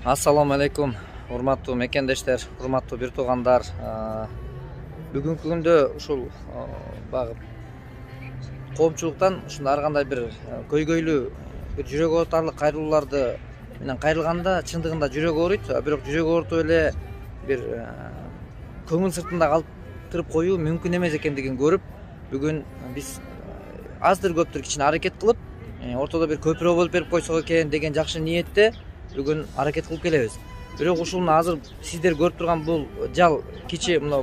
Assalamu alaikum, урматтуу мекендештер, урматтуу бир туугандар. Бүгүнкү күндө ушул багып коомчулуктан ушундай ар кандай бир көйгөйлүү, бир жүрөк оорутарлык кайрылууларды менен кайрылганда чындыгында жүрөк ооруйт, бирок жүрөк оорутуп эле бир көңүл сыртында калтырып коюу мүмкүн эмес экендигин көрүп, бүгүн биз аздыр көптүр кичине аракет кылып, ортодо бир көпүрө болуп берип койсок экен деген жакшы ниетте бүгүн аракет кылып келебиз. Бирок ушуну азыр сиздер көрүп турган бул жал кичи мына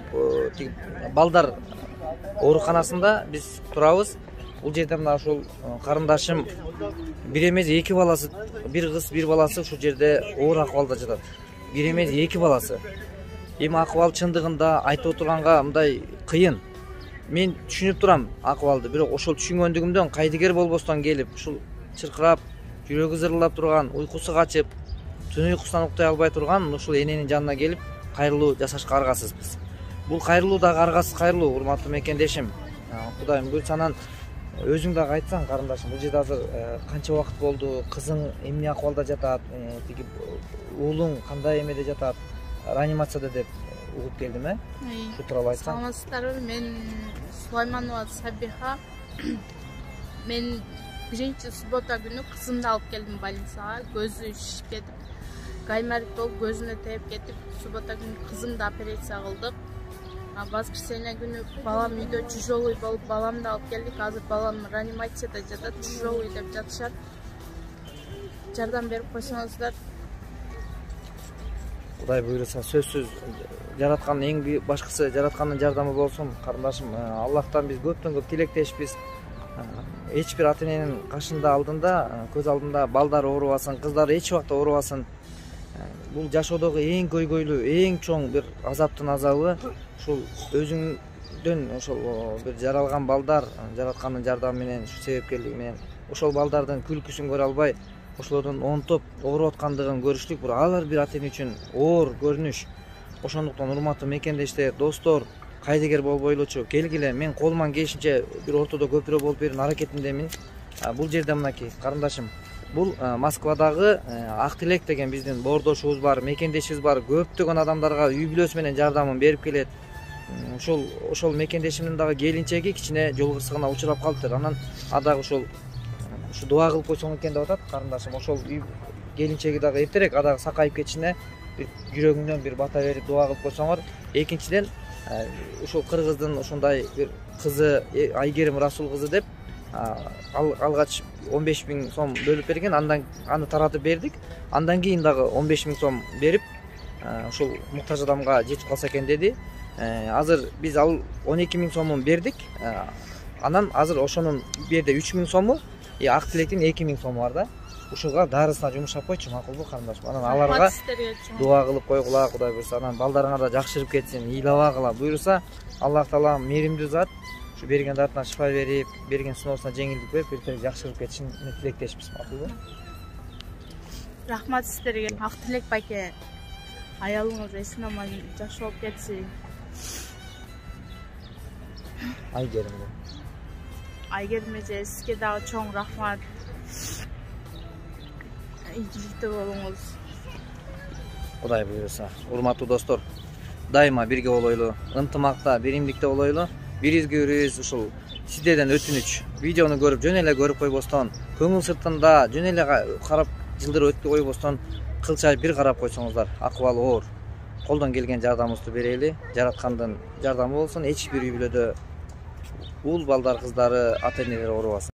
балдар ооруканасында биз турабыз. Бул жерде мына ушул карындашым бир эмес эки баласы, бир кыз бир баласы ушул жерде оор акыбалда жатат. Бир эмес эки баласы. Эми акыбал чындыгында айтып отурганга мындай кыйын. Мен түшүнүп турам акыбалды, бирок ошол түшүнгөндүгүмдөн кайдыгер болбостон келип ушул чыркырап, жүрөгү зырылдап турган, уйкусу качып, түн уйкусунан уктай албай турган ушул эненин жанына келип кайрылуу жасашка аргасызбыз. Бул кайрылуу дагы аргасыз кайрылуу, урматтуу мекендешим. Кудайым буйрса анан өзүң дагы айтсаң, карындашым, бул жерде азыр канча убакыт болду, кызың эмне акыбалда жатат, тиги уулуң кандай эмеде жатат, реанимацияда деп угуп келдим, Ушу тууралуу айтсаң. Саламатсыздарбы, мен Сулайманова Сабиха. Мен биринчи суббота күнү кызымды алып келдим больницага. Көзү шишип кетип, гайморит болуп, көзүнө тееп кетип, суббота күнү кызымды операция кылдык. Воскресенье күнү балам үйдө тяжелый болуп, баламды алып келдик. Азыр балам реанимацияда жатат, тяжелый деп жатышат. Жардам берип койсоңуздар. Кудай буйруса сөзсүз жараткандын эң башкысы жараткандын жардамы болсун, карындашым. Аллахтан биз көптөн көп тилектешпиз. Эч бир ата эненин кашында алдында, көз алдында балдар оорубасын, кыздар эч убакта оорубасын. Бул жашоодогу эң көйгөйлүү, эң чоң бир азаптын азабы ушул өзүңдөн ошол бир жаралган балдар жараткандын жардамы менен, ушу себепкерлиги менен ошол балдардын күлкүсүн көрө албай, ошолордун онтоп ооруп аткандыгын көрүштүк. Бул ар бир ата эне үчүн оор көрүнүш. Ошондуктан урматтуу мекендештер, достор, кайдыгер болбойлучу келгиле, мен колуман келишинче бир ортодо көпүрө болуп берүүнүн аракетиндемин. Бул жерде мынакей карындашым, бул Москвадагы Ак Тилек деген биздин боордошубуз бар, мекендешибиз бар, көптөгөн адамдарга үй бүлөсү менен жардамын берип келет. Ошол мекендешимдин дагы келинчеги кичине жол кырсыгына учурап калыптыр. Анан дагы ушу дуа кылып койсоң экен деп атат карындашым. Ошол келинчеги дагы эртерээк дагы сакайып кетишине жүрөгүңдөн бир бата берип дуа кылып койсоңор. Экинчиден ушул кыргыздын ушундай бир кызы Айгерим Расул кызы деп алгач 15 000 сом бөлүп берген, аны таратып бердик. Андан кийин дагы 15 000 сом берип ушул муктаж адамга жетип калса экен деди. Азыр биз ал 12 000 сомун бердик. Анан азыр ошонун бу жерде 3 000 сому, Ак Тилектин 2 000 сому бар да. Ушуга дарысына жумшап койчу, макулбу карындашым? Анан аларга дуа кылып койгула, Кудай буйрса, анан балдарыңар да жакшырып кетсин, ыйлабагыла. Буйрса, Аллах Таала мээримдүү зат, ушу берген дартына шифа берип, берген сыноосуна жеңилдик берип, эртерээк жакшырып кетишин тилектешпиз, макулбу? Рахмат сиздерге. Ак Тилек байке, аялыңыз эсин аман жакшы болуп кетсин. Айгерим эже, сизге дагы чоң рахмат. Ийгиликтүү болуңуз. Кудай буйруса. Урматтуу достор, дайыма бирге болойлу, ынтымакта, биримдикте болойлу. Бирибизге бирибиз ушул сиздерден өтүнүч. Видеону көрүп, жөн эле көрүп койбостон, көңүл сыртында жөн эле карап жылдыр өтүп койбостон, кылчайып бир карап койсоңуздар, акыбалы оор. Колдон келген жардамыбызды берели, жараткандын жардамы болсун, эч бир үй бүлөдө уул балдар, кыздары, ата энелер оорубасын.